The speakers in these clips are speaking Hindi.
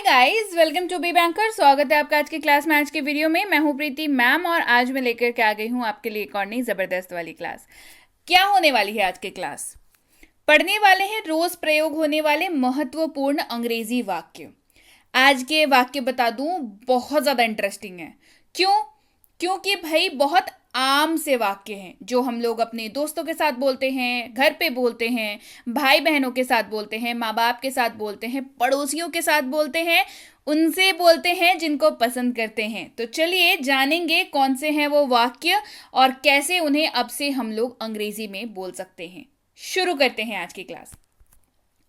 Guys, welcome to be banker. स्वागत है आपका आज की क्लास में। आज के वीडियो में मैं हूं प्रीति मैम और आज मैं लेकर के आ गई हूं आपके लिए एक और नई जबरदस्त वाली क्लास। क्या होने वाली है आज की क्लास? पढ़ने वाले हैं रोज प्रयोग होने वाले महत्वपूर्ण अंग्रेजी वाक्य। आज के वाक्य बता दूं बहुत ज्यादा इंटरेस्टिंग है। क्यों? क्योंकि भाई बहुत आम से वाक्य हैं जो हम लोग अपने दोस्तों के साथ बोलते हैं, घर पे बोलते हैं, भाई बहनों के साथ बोलते हैं, माँ बाप के साथ बोलते हैं, पड़ोसियों के साथ बोलते हैं, उनसे बोलते हैं जिनको पसंद करते हैं। तो चलिए जानेंगे कौन से हैं वो वाक्य और कैसे उन्हें अब से हम लोग अंग्रेजी में बोल सकते हैं। शुरू करते हैं आज की क्लास।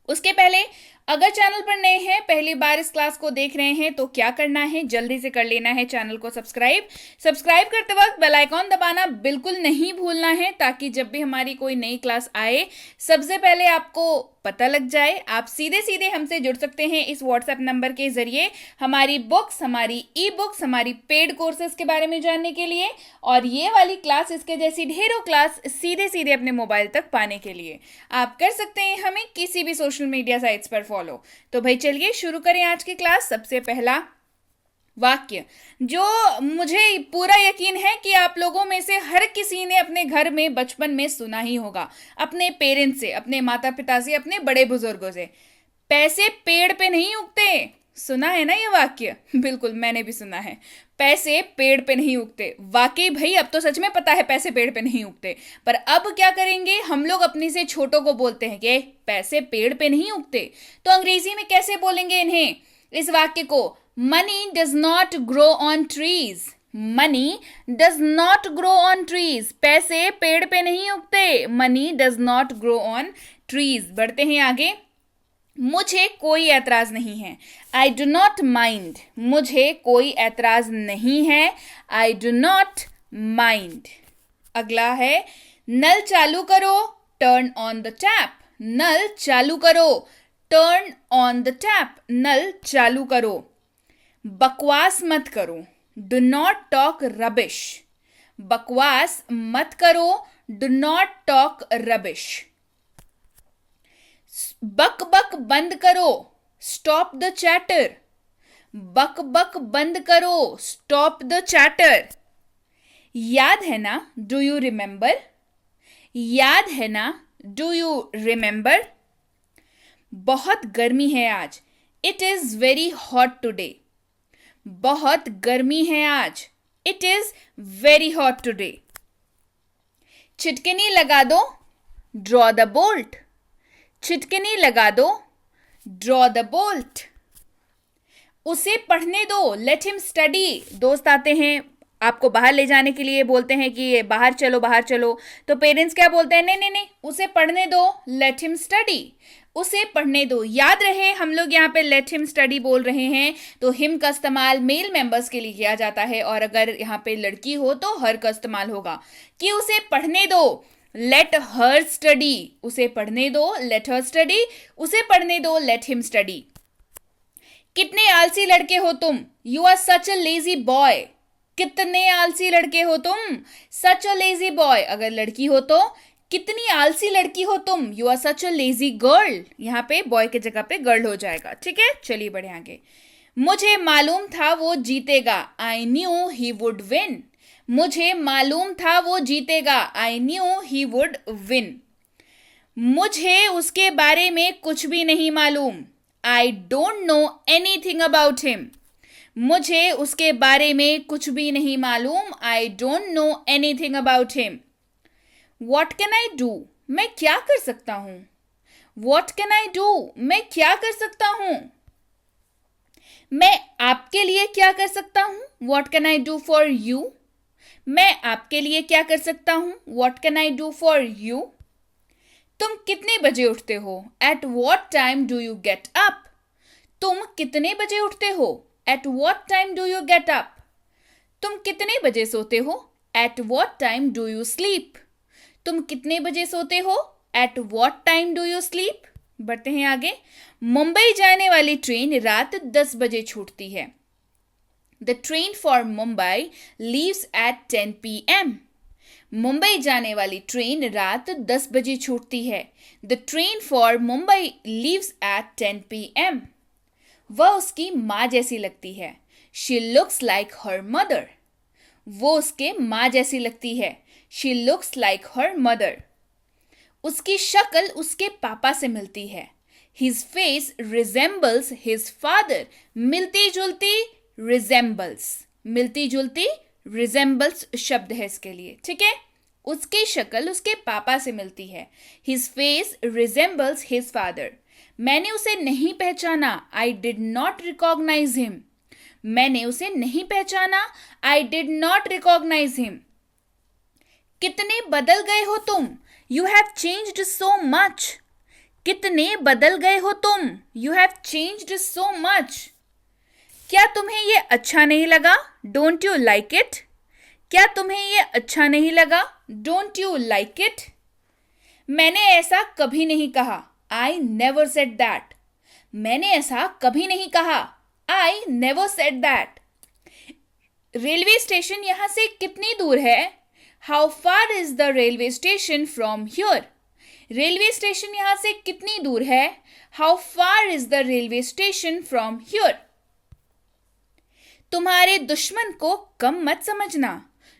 उसके पहले अगर चैनल पर नए हैं, पहली बार इस क्लास को देख रहे हैं तो क्या करना है, जल्दी से कर लेना है चैनल को सब्सक्राइब करते वक्त बेल आइकॉन दबाना बिल्कुल नहीं भूलना है ताकि जब भी हमारी कोई नई क्लास आए सबसे पहले आपको पता लग जाए। आप सीधे सीधे हमसे जुड़ सकते हैं इस व्हाट्सएप नंबर के जरिए हमारी बुक्स, हमारी ई बुक्स, हमारी पेड कोर्सेज के बारे में जानने के लिए और ये वाली क्लास, इसके जैसी ढेरों क्लास सीधे सीधे अपने मोबाइल तक पाने के लिए आप कर सकते हैं हमें किसी भी सोशल मीडिया साइट्स पर फॉलो। तो भाई चलिए शुरू करें आज की क्लास। सबसे पहला वाक्य जो मुझे पूरा यकीन है कि आप लोगों में से हर किसी ने अपने घर में बचपन में सुना ही होगा, अपने पेरेंट्स से, अपने माता पिता से, अपने बड़े बुजुर्गों से। पैसे पेड़ पे नहीं उगते। सुना है ना ये वाक्य? बिल्कुल, मैंने भी सुना है। पैसे पेड़ पे नहीं उगते। वाकई भाई अब तो सच में पता है पैसे पेड़ पे नहीं उगते। पर अब क्या करेंगे, हम लोग अपने से छोटों को बोलते हैं कि पैसे पेड़ पे नहीं उगते। तो अंग्रेजी में कैसे बोलेंगे इन्हें, इस वाक्य को? Money does not grow on trees. Money does not grow on trees. पैसे पेड़ पे नहीं उगते। Money does not grow on trees. बढ़ते हैं आगे। मुझे कोई ऐतराज नहीं है। I do not mind. मुझे कोई ऐतराज नहीं है। I do not mind. अगला है नल चालू करो, टर्न ऑन द टैप। नल चालू करो, टर्न ऑन द टैप। नल चालू करो। बकवास मत करो, डू नॉट टॉक रबिश। बकवास मत करो, डू नॉट टॉक रबिश। बक बक बंद करो, स्टॉप द चैटर। बक बक बंद करो, स्टॉप द चैटर। याद है ना, डू यू रिमेंबर। याद है ना, डू यू रिमेंबर। बहुत गर्मी है आज, it is very hot today. बहुत गर्मी है आज, it is very hot today. चिटकिनी लगा दो, ड्रॉ द बोल्ट। चिटकिनी लगा दो, ड्रॉ द बोल्ट। उसे पढ़ने दो, लेट हिम स्टडी। दोस्त आते हैं आपको बाहर ले जाने के लिए, बोलते हैं कि बाहर चलो बाहर चलो, तो पेरेंट्स क्या बोलते हैं? नहीं नहीं नहीं, उसे पढ़ने दो, लेट हिम स्टडी। उसे पढ़ने दो। याद रहे हम लोग यहाँ पे लेट हिम स्टडी बोल रहे हैं तो हिम का इस्तेमाल मेल मेंबर्स के लिए किया जाता है और अगर यहाँ पे लड़की हो तो हर का इस्तेमाल होगा कि उसे पढ़ने दो, लेट हर स्टडी। उसे पढ़ने दो, लेट हर स्टडी। उसे पढ़ने दो, लेट हिम स्टडी। कितने आलसी लड़के हो तुम, you are such a lazy boy. कितने आलसी लड़के हो तुम, सच अ लेजी बॉय। अगर लड़की हो तो कितनी आलसी लड़की हो तुम, you are such a lazy girl. यहाँ पे बॉय के जगह पे गर्ल हो जाएगा। ठीक है, चलिए बढ़े आगे। मुझे मालूम था वो जीतेगा, I knew he would win. मुझे मालूम था वो जीतेगा, I knew he would win. मुझे उसके बारे में कुछ भी नहीं मालूम, I don't know anything about him. मुझे उसके बारे में कुछ भी नहीं मालूम, I don't know anything about him. What can I do, मैं क्या कर सकता हूं। वॉट कैन आई डू, मैं क्या कर सकता हूं। मैं आपके लिए क्या कर सकता हूं, what can I do for you. मैं आपके लिए क्या कर सकता हूं, what can I do for you. तुम कितने बजे उठते हो, at what time do you get up. तुम कितने बजे उठते हो, at what time do you get up. तुम कितने बजे सोते हो, at what time do you sleep. तुम कितने बजे सोते हो, at what time do you sleep. बढ़ते हैं आगे। मुंबई जाने वाली ट्रेन रात 10 बजे छूटती है। The train for Mumbai leaves eight 10 PM। Mumbai जाने वाली ट्रेन रात 10 बजे छूटती है। The train for Mumbai leaves eight 10 PM। वह उसकी माँ जैसी लगती है. She looks like her mother. वो उसके माँ जैसी लगती है. She looks like her mother. उसकी शक्ल उसके पापा से मिलती है. His face resembles his father. मिलती जुलती resembles. मिलती जुलती resembles शब्द है इसके लिए. ठीक है. उसकी शक्ल उसके पापा से मिलती है. His face resembles his father. मैंने उसे नहीं पहचाना. I did not recognize him. मैंने उसे नहीं पहचाना. I did not recognize him. कितने बदल गए हो तुम. You have changed so much. कितने बदल गए हो तुम. You have changed so much. क्या तुम्हें ये अच्छा नहीं लगा. Don't you like it? क्या तुम्हें ये अच्छा नहीं लगा. Don't you like it? मैंने ऐसा कभी नहीं कहा. I never said that. मैंने ऐसा कभी नहीं कहा. I never said that. Railway station यहां से कितनी दूर है. How far is the railway station from here? Railway station यहां से कितनी दूर है. How far is the railway station from here? तुम्हारे दुश्मन को कम मत समझना.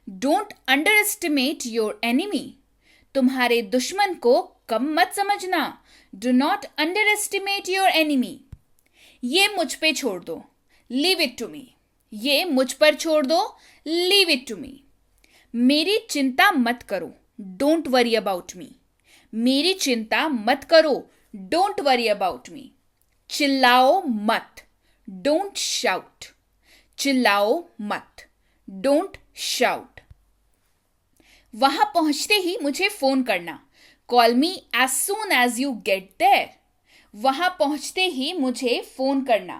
Don't underestimate your enemy. तुम्हारे दुश्मन को कम मत समझना. Do not underestimate your enemy. ये मुझ पे छोड़ दो. Leave it to me. ये मुझ पर छोड़ दो. Leave it to me. मेरी चिंता मत करो. Don't worry about me. मेरी चिंता मत करो. Don't worry about me. चिल्लाओ मत. Don't shout. चिल्लाओ मत. Don't shout. वहां पहुंचते ही मुझे फोन करना. Call me as soon as you get there. वहां पहुंचते ही मुझे फोन करना.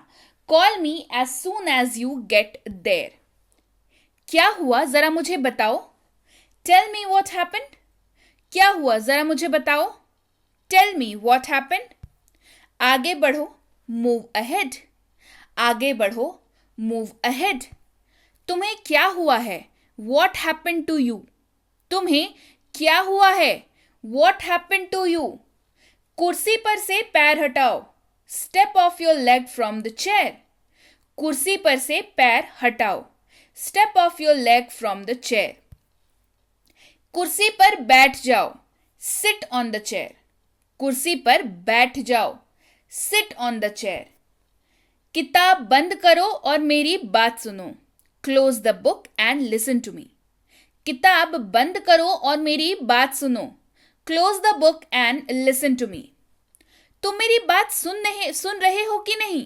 Call me as soon as you get there. क्या हुआ जरा मुझे बताओ. Tell me what happened. क्या हुआ जरा मुझे बताओ. Tell me what happened. आगे बढ़ो. Move ahead. आगे बढ़ो. Move ahead. तुम्हें क्या हुआ है. What happened to you? तुम्हें क्या हुआ है. What happened to you? कुर्सी पर से पैर हटाओ. Step off your leg from the chair. कुर्सी पर से पैर हटाओ. Step off your leg from the chair. कुर्सी पर बैठ जाओ. Sit on the chair. कुर्सी पर बैठ जाओ. Sit on the chair. किताब बंद करो और मेरी बात सुनो. Close the book and listen to me. किताब बंद करो और मेरी बात सुनो. Close the book and listen to me. तुम मेरी बात सुन रहे हो कि नहीं.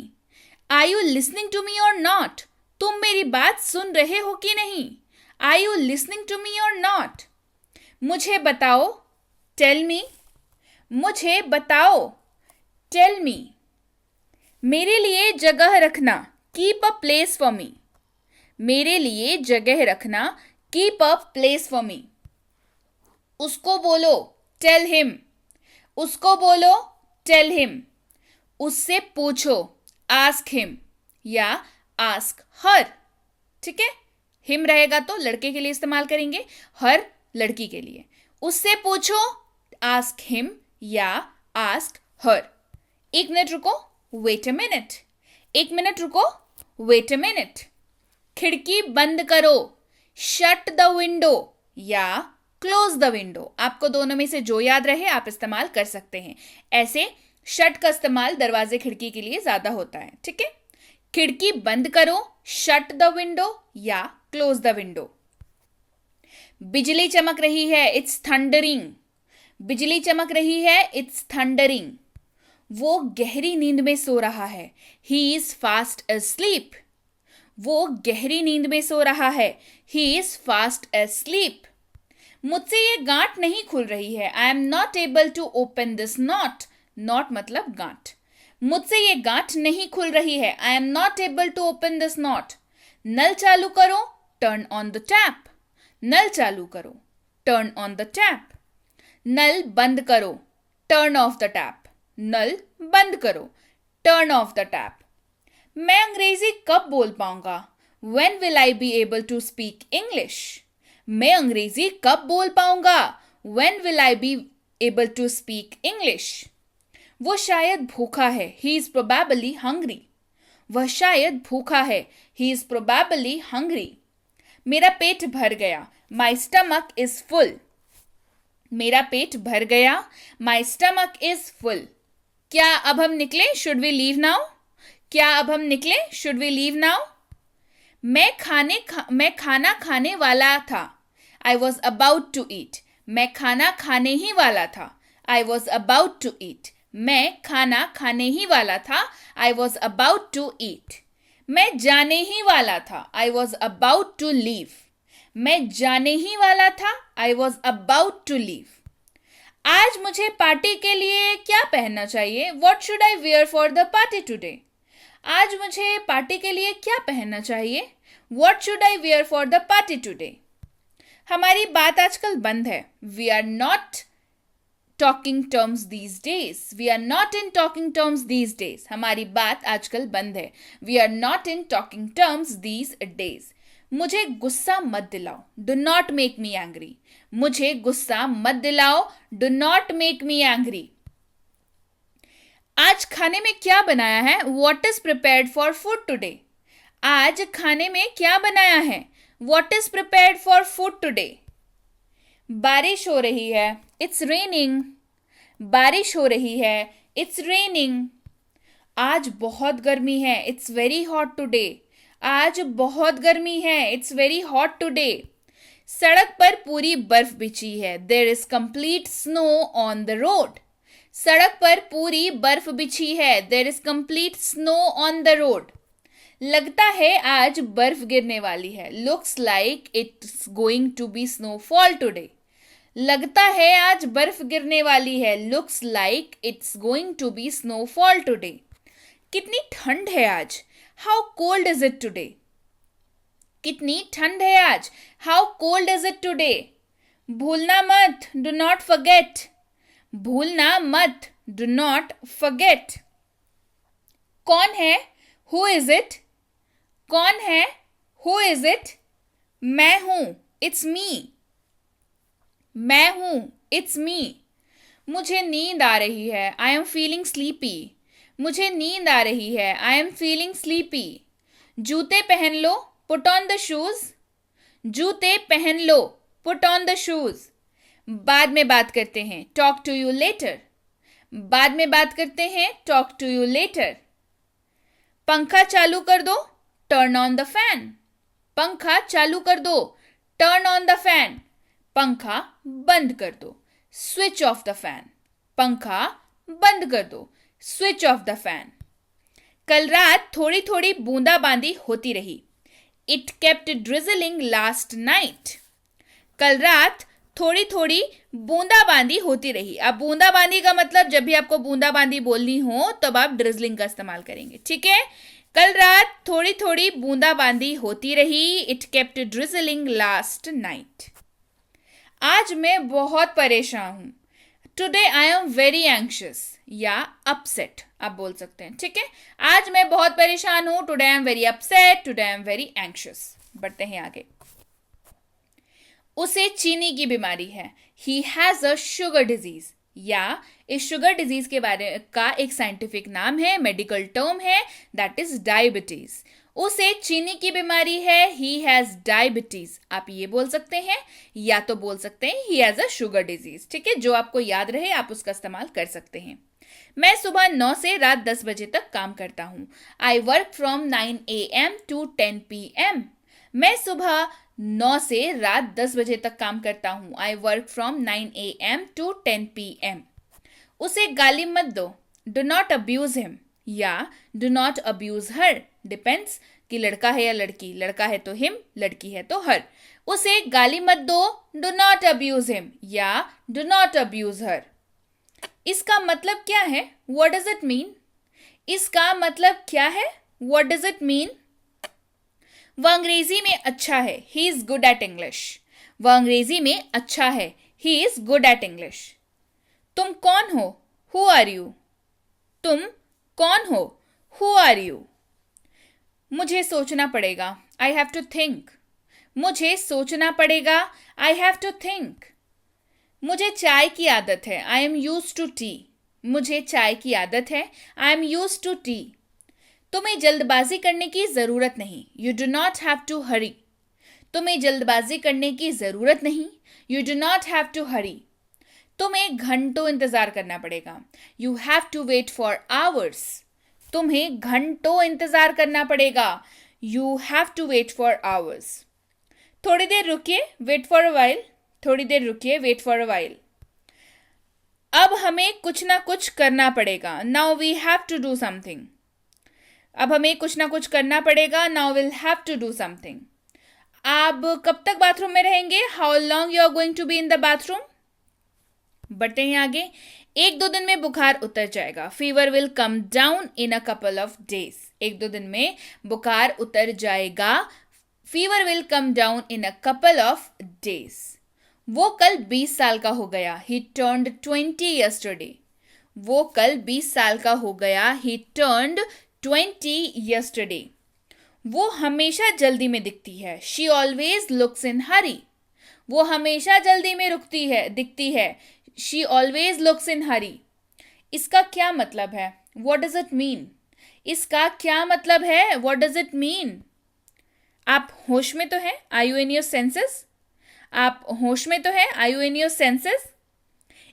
Are you listening to me or not? तुम मेरी बात सुन रहे हो कि नहीं. Are you listening to me or not? मुझे बताओ. Tell me. मुझे बताओ. Tell me. मेरे लिए जगह रखना. Keep a place for me. मेरे लिए जगह रखना. Keep a place for me. उसको बोलो. Tell him. उसको बोलो. Tell him. उससे पूछो. Ask him. या ask her. ठीक है. him रहेगा तो लड़के के लिए इस्तेमाल करेंगे. her लड़की के लिए. उससे पूछो. Ask him या ask her. एक मिनट रुको. Wait a minute. एक मिनट रुको. Wait a minute. खिड़की बंद करो. Shut the window या क्लोज द विंडो. आपको दोनों में से जो याद रहे आप इस्तेमाल कर सकते हैं. ऐसे शट का इस्तेमाल दरवाजे खिड़की के लिए ज्यादा होता है. ठीक है. खिड़की बंद करो. शट द विंडो या क्लोज द विंडो. बिजली चमक रही है. It's thundering. बिजली चमक रही है. It's thundering. वो गहरी नींद में सो रहा है. He is fast asleep. वो गहरी नींद में सो रहा है. He is fast asleep. मुझसे ये गांठ नहीं खुल रही है. I am not able to open this knot. Knot मतलब गांठ. मुझसे ये गांठ नहीं खुल रही है. I am not able to open this knot. नल चालू करो. Turn on the tap. नल चालू करो. Turn on the tap. नल बंद करो. Turn off the tap. नल बंद करो. Turn off the tap. मैं अंग्रेजी कब बोल पाऊंगा. When will I be able to speak English? मैं अंग्रेजी कब बोल पाऊंगा. When will I be able to speak English? वो शायद भूखा है. He is probably hungry. वह शायद भूखा है. He is probably hungry. मेरा पेट भर गया. My stomach is full. मेरा पेट भर गया. My stomach is full. क्या अब हम निकले? Should we leave now? क्या अब हम निकले? Should we leave now? मैं खाना खाने वाला था. I was about to eat. मैं खाना खाने ही वाला था. I was about to eat. मैं खाना खाने ही वाला था. I was about to eat. मैं जाने ही वाला था. I was about to leave. मैं जाने ही वाला था. I was about to leave. आज मुझे पार्टी के लिए क्या पहनना चाहिए? What should I wear for the party today? आज मुझे पार्टी के लिए क्या पहनना चाहिए? What should I wear for the party today? हमारी बात आजकल बंद है. We are not talking terms these days. We are not in talking terms these days. हमारी बात आजकल बंद है. We are not in talking terms these days. मुझे गुस्सा मत दिलाओ. Do not make me angry. मुझे गुस्सा मत दिलाओ. Do not make me angry. आज खाने में क्या बनाया है? What is prepared for food today? आज खाने में क्या बनाया है? What is prepared for food today? बारिश हो रही है. It's raining. बारिश हो रही है. It's raining. आज बहुत गर्मी है. It's very hot today. आज बहुत गर्मी है. It's very hot today. सड़क पर पूरी बर्फ बिछी है. There is complete snow on the road. सड़क पर पूरी बर्फ बिछी है. There is complete snow on the road. लगता है आज बर्फ गिरने वाली है. Looks like it's going to be snowfall today. लगता है आज बर्फ गिरने वाली है. Looks like it's going to be snowfall today. कितनी ठंड है आज? How cold is it today? कितनी ठंड है आज? How cold is it today? भूलना मत. Do not forget. भूलना मत. Do not forget. कौन है? Who is it? कौन है? Who is it? मैं हूं. It's me. मैं हूं. It's me. मुझे नींद आ रही है. I am feeling sleepy. मुझे नींद आ रही है. I am feeling sleepy. जूते पहन लो. Put on the shoes. जूते पहन लो. Put on the shoes. बाद में बात करते हैं. Talk to you later. बाद में बात करते हैं. Talk to you later. पंखा चालू कर दो. Turn on the fan. पंखा चालू कर दो. Turn on the fan. पंखा बंद कर दो. Switch off the fan. पंखा बंद कर दो. Switch off the fan. कल रात थोड़ी थोड़ी बूंदाबांदी होती रही. It kept drizzling last night. कल रात थोड़ी थोड़ी बूंदाबांदी होती रही. अब बूंदाबांदी का मतलब जब भी आपको बूंदाबांदी बोलनी हो तब आप ड्रिजलिंग का इस्तेमाल करेंगे. ठीक है. कल रात थोड़ी थोड़ी बूंदाबांदी होती रही. It kept drizzling last night. आज मैं बहुत परेशान हूं. Today I am very anxious. या upset आप बोल सकते हैं. ठीक है. आज मैं बहुत परेशान हूं. Today I am very upset. Today I am very anxious. बढ़ते हैं आगे. उसे चीनी की बीमारी है. He has a sugar disease. या इस शुगर डिजीज के बारे का एक साइंटिफिक नाम है, मेडिकल टर्म है, दैट इज डायबिटीज. उसे चीनी की बीमारी है. He has diabetes. आप ये बोल सकते हैं या तो बोल सकते हैं he has a sugar disease. ठीक है. जो आपको याद रहे आप उसका इस्तेमाल कर सकते हैं. मैं सुबह 9 से रात 10 बजे तक काम करता हूँ. I work from 9 AM to 10 PM. मैं सुबह 9 से रात 10 बजे तक काम करता हूँ. I work from 9 AM to 10 PM. उसे गाली मत दो. Do not abuse him. या do not abuse her. Depends कि लड़का है या लड़की. लड़का है तो him, लड़की है तो her. उसे गाली मत दो. Do not abuse him. या do not abuse her. इसका मतलब क्या है? What does it mean? इसका मतलब क्या है? What does it mean? वह अंग्रेजी में अच्छा है. He is good at English. वह अंग्रेजी में अच्छा है. He is good at English. तुम कौन हो? Who are you? तुम कौन हो? Who are you? मुझे सोचना पड़ेगा. I have to think. मुझे सोचना पड़ेगा. I have to think. मुझे चाय की आदत है. I am used to tea. मुझे चाय की आदत है. I am used to tea. तुम्हें जल्दबाजी करने की जरूरत नहीं, you do not have to hurry. तुम्हें जल्दबाजी करने की जरूरत नहीं, you do not have to hurry. तुम्हें घंटों इंतजार करना पड़ेगा, you have to wait for hours. तुम्हें घंटों इंतजार करना पड़ेगा, you have to wait for hours. थोड़ी देर रुकिए, वेट फॉर अ वाइल। थोड़ी देर रुकिए, वेट फॉर अ वाइल। अब हमें कुछ ना कुछ करना पड़ेगा, now we have to do something. अब हमें कुछ ना कुछ करना पड़ेगा, now will have to do something. आप कब तक बाथरूम में रहेंगे, how long you are going to be in the bathroom. बढ़ते हैं आगे। 1-2 दिन में बुखार उतर जाएगा, fever will come down in a couple of days. 1-2 दिन में बुखार उतर जाएगा, fever will come down in a couple of days. वो कल 20 साल का हो गया, ही टर्न्ड 20 यस्टरडे। वो कल 20 साल का हो गया, ही टर्न्ड 20 यस्टरडे। वो हमेशा जल्दी में दिखती है, शी ऑलवेज लुक्स इन हरी। वो हमेशा जल्दी में दिखती है, शी ऑलवेज लुक्स इन हरी। इसका क्या मतलब है, वॉट डज इट मीन। इसका क्या मतलब है, वॉट डज इट मीन। आप होश में तो हैं, are you in your senses. आप होश में तो हैं, are you in your senses.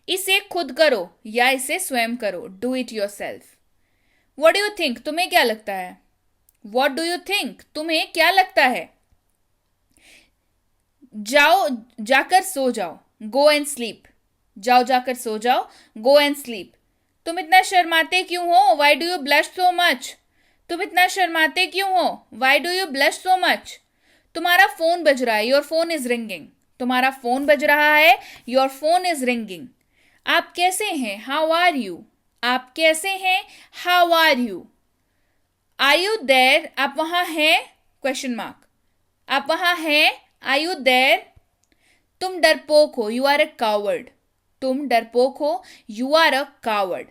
इसे खुद करो या इसे स्वयं करो, do it yourself. What do you think, तुम्हें क्या लगता है। वॉट डू यू थिंक, तुम्हें क्या लगता है। जाओ जाकर सो जाओ, गो एंड स्लीप। जाओ जाकर सो जाओ, गो एंड स्लीप। तुम इतना शर्माते क्यों हो, why do you blush so much. तुम इतना शर्माते क्यों हो, why do you blush so much. तुम्हारा फोन बज रहा है, योर फोन इज रिंगिंग। तुम्हारा फोन बज रहा है, योर फोन इज रिंगिंग। आप कैसे हैं, हाउ आर यू। आप कैसे हैं, how are you. Are you there, आप वहां हैं, क्वेश्चन मार्क। आप वहां हैं, आर यू देयर। तुम डरपोक हो, यू आर अ कावर्ड। तुम डरपोक हो, यू आर अ कावर्ड।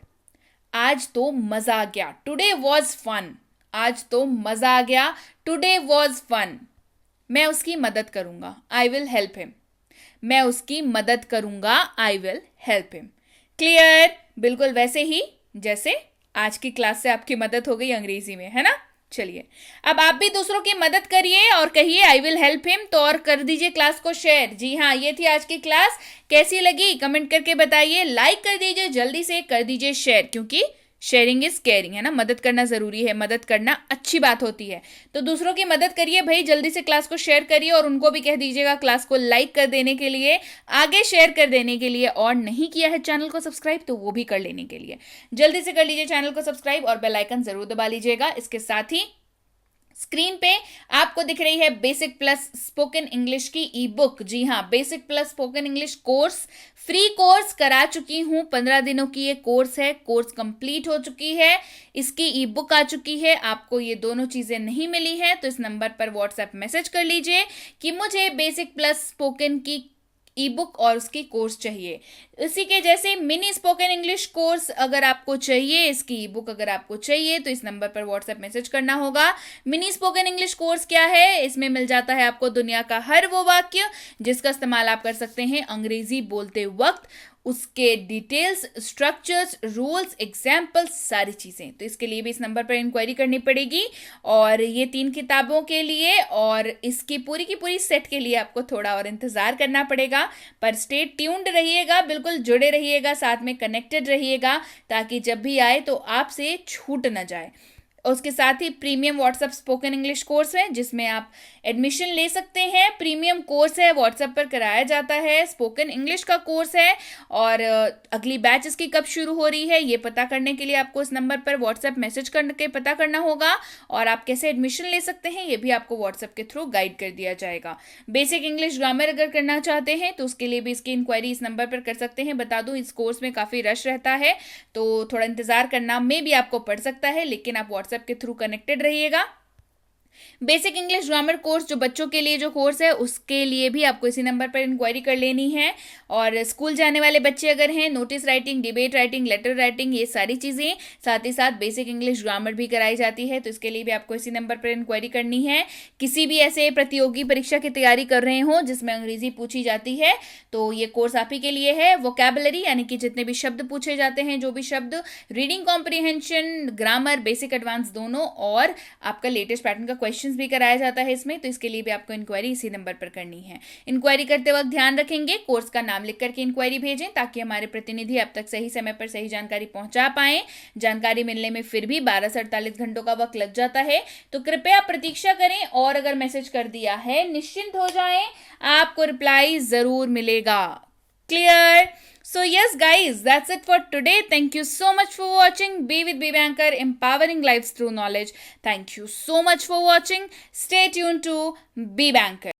आज तो मजा आ गया, टुडे वॉज फन। आज तो मजा आ गया, टुडे वॉज फन। मैं उसकी मदद करूंगा, आई विल हेल्प हिम। मैं उसकी मदद करूंगा, I will help him. Clear, बिल्कुल वैसे ही जैसे आज की क्लास से आपकी मदद हो गई अंग्रेजी में, है ना। चलिए अब आप भी दूसरों की मदद करिए और कहिए आई विल हेल्प हिम, तो और कर दीजिए क्लास को शेयर। जी हाँ, ये थी आज की क्लास, कैसी लगी कमेंट करके बताइए, लाइक कर दीजिए, जल्दी से कर दीजिए शेयर, क्योंकि शेयरिंग इज केयरिंग, है ना। मदद करना जरूरी है, मदद करना अच्छी बात होती है, तो दूसरों की मदद करिए भाई, जल्दी से क्लास को शेयर करिए और उनको भी कह दीजिएगा क्लास को लाइक कर देने के लिए, आगे शेयर कर देने के लिए, और नहीं किया है चैनल को सब्सक्राइब तो वो भी कर लेने के लिए जल्दी से कर लीजिए चैनल को सब्सक्राइब और बेल आइकन जरूर दबा लीजिएगा। इसके साथ ही स्क्रीन पे आपको दिख रही है बेसिक प्लस स्पोकन इंग्लिश की ई बुक। जी हाँ, basic plus spoken English course, free course करा चुकी हूँ, 15 दिनों की ये कोर्स है, कोर्स कंप्लीट हो चुकी है, इसकी ई बुक आ चुकी है। आपको ये दोनों चीजें नहीं मिली है तो इस नंबर पर व्हाट्सएप मैसेज कर लीजिए कि मुझे बेसिक प्लस स्पोकन की ई बुक और उसकी कोर्स चाहिए। इसी के जैसे मिनी स्पोकन इंग्लिश कोर्स अगर आपको चाहिए, इसकी ई बुक अगर आपको चाहिए तो इस नंबर पर व्हाट्सएप मैसेज करना होगा। मिनी स्पोकन इंग्लिश कोर्स क्या है, इसमें मिल जाता है आपको दुनिया का हर वो वाक्य जिसका इस्तेमाल आप कर सकते हैं अंग्रेजी बोलते वक्त, उसके डिटेल्स, स्ट्रक्चर्स, रूल्स, एग्जाम्पल्स, सारी चीज़ें। तो इसके लिए भी इस नंबर पर इंक्वायरी करनी पड़ेगी। और ये 3 किताबों के लिए और इसकी पूरी की पूरी सेट के लिए आपको थोड़ा और इंतज़ार करना पड़ेगा, पर स्टे ट्यून्ड रहिएगा, बिल्कुल जुड़े रहिएगा, साथ में कनेक्टेड रहिएगा, ताकि जब भी आए तो आपसे छूट ना जाए। उसके साथ ही premium WhatsApp spoken English course है जिसमें आप एडमिशन ले सकते हैं। प्रीमियम कोर्स है, व्हाट्सएप पर कराया जाता है, स्पोकन इंग्लिश का कोर्स है। और अगली बैच इसकी कब शुरू हो रही है ये पता करने के लिए आपको इस नंबर पर व्हाट्सएप मैसेज करके पता करना होगा। और आप कैसे एडमिशन ले सकते हैं ये भी आपको व्हाट्सएप के थ्रू गाइड कर दिया जाएगा। बेसिक इंग्लिश ग्रामर अगर करना चाहते हैं तो उसके लिए भी इसकी इंक्वायरी इस नंबर पर कर सकते हैं। बता दूं इस कोर्स में काफ़ी रश रहता है तो थोड़ा इंतजार करना में भी आपको पड़ सकता है, लेकिन आप व्हाट्सएप के थ्रू कनेक्टेड रहिएगा। बेसिक इंग्लिश ग्रामर कोर्स जो बच्चों के लिए जो कोर्स है उसके लिए भी आपको इसी नंबर पर इंक्वायरी कर लेनी है। और स्कूल जाने वाले बच्चे अगर हैं, notice writing, debate writing, letter writing, ये सारी चीज़ें, साथ ही साथ बेसिक इंग्लिश ग्रामर भी कराई जाती है, तो इसके लिए भी आपको इसी नंबर पर इंक्वायरी करनी है। किसी भी ऐसे प्रतियोगी परीक्षा की तैयारी कर रहे हो जिसमें अंग्रेजी पूछी जाती है तो ये कोर्स आप ही के लिए है। वोकैबुलरी यानी कि जितने भी शब्द पूछे जाते हैं, जो भी शब्द, reading comprehension, grammar, basic advance दोनों, और आपका लेटेस्ट पैटर्न का क्वेश्चंस भी कराया जाता है इसमें, तो इसके लिए भी आपको इंक्वायरी इसी नंबर पर करनी है। इंक्वायरी करते वक्त ध्यान रखेंगे कोर्स का नाम लिख करके इंक्वायरी भेजें ताकि हमारे प्रतिनिधि अब तक सही समय पर सही जानकारी पहुंचा पाए। जानकारी मिलने में फिर भी 12 से 48 घंटों का वक्त लग जाता है, तो कृपया प्रतीक्षा करें और अगर मैसेज कर दिया है निश्चिंत हो जाएं, आपको रिप्लाई जरूर मिलेगा। Clear? So yes guys, that's it for today. Thank you so much for watching. Be with Be Banker, empowering lives through knowledge. Thank you so much for watching. Stay tuned to Be Banker.